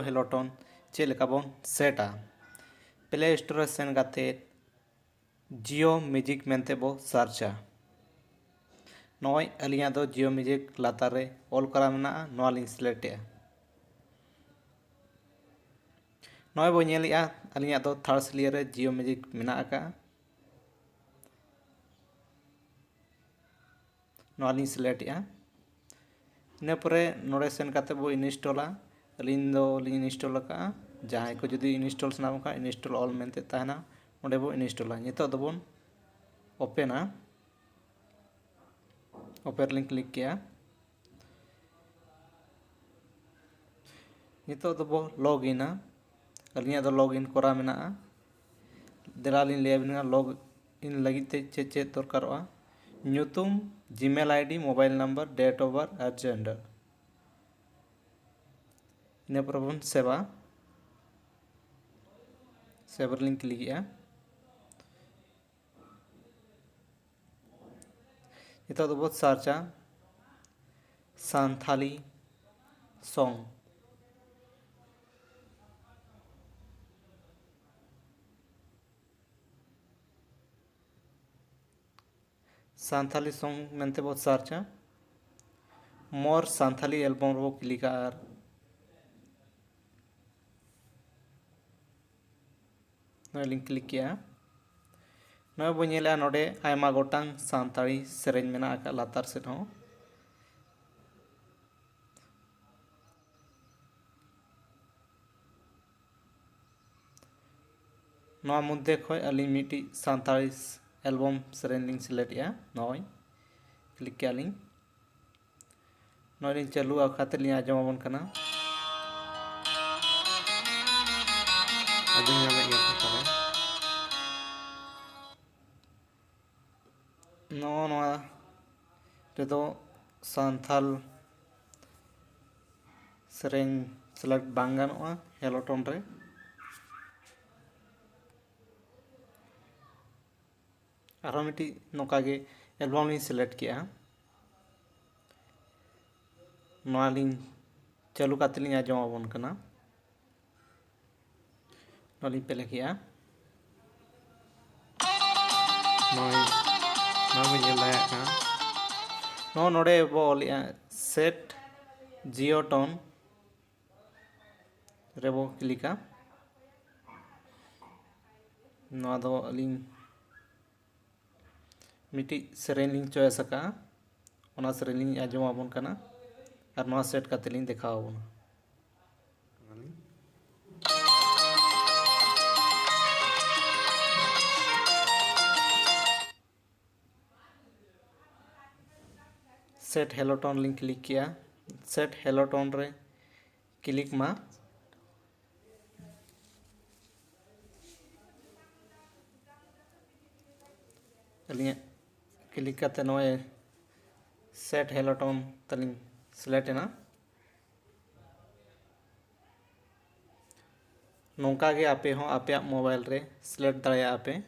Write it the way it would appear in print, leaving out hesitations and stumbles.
जियो हेलोटन check लेका bone सेटा play store रे सेन काते जियो म्यूजिक मेनते बो सार्चा नॉय अलिया दो जियो म्यूजिक लातार रे ऑल करा मेना नॉय लिंक सिलेक्ट ए नॉय बो नेलिया अलिया दो थर्ड स्लियर रे जियो म्यूजिक मेना आका नॉय लिंक सिलेक्ट ए इन परे नोड़े सेन काते बो इंस्टॉला अलिन दो लिंक इंस्टॉल का जहां को जुदी इंस्टॉल सना का इंस्टॉल ऑल मेनते ताना ओंडे बो इंस्टॉला नितो दबोन ओपन ओपर लिंक क्लिक किया नितो दबो लॉग इन अलिया दो लॉग इन करा मेना देलालिन ले बिना लॉग इन लगिते चे चे दरकारोआ ᱧᱩᱛᱩᱢ Gmail ID mobile number date of birth और जेंडर इन पर बन सेवा सेवर लिंक क्लिक किया नितो दबो सार्चा सांथाली सॉन्ग सांथाली सॉन्ग मेनते बहुत सार्चा मोर सांथाली एल्बम रो क्लिक आर लिंक क्लिक किया नय बो नेला नोडे आयमा गोटांग सांताली सेरेन मेना आका लातार सेट हो नवा मध्य खय अली मिटी सांताली एल्बम सेरेन लिंक सिलेक्ट या नय क्लिक किया लिंक नय लिंक चालू आखाते लिंक आजमाबन कना आजम यामे या तले नो रेदो सांथाल सेरेन सेलेक्ट बांग गानोआ हेलोटन रे आरो मिटी नोका गे एल्बम लिंक सिलेक्ट किया नोआ लिंक चालू काते लिंक आजमाबन कना नोआ लिंक पेले किया नो नोडे बो लिया सेट जियो टोन रेबो क्लिका नोआ दो लिंक मिटी सेरेन लिंक चॉइस का ओना सेरेन लिंक आजमाबन कना और नोआ सेट काते लिंक देखावबन सेट हेलोटोन लिंक क्लिक किया सेट हेलोटोन रे क्लिक मा अलिया क्लिक करते नोए सेट हेलोटोन तलिंग सिलेक्ट ना नौका गे आपे हो आपे मोबाइल रे सिलेक्ट दाया आपे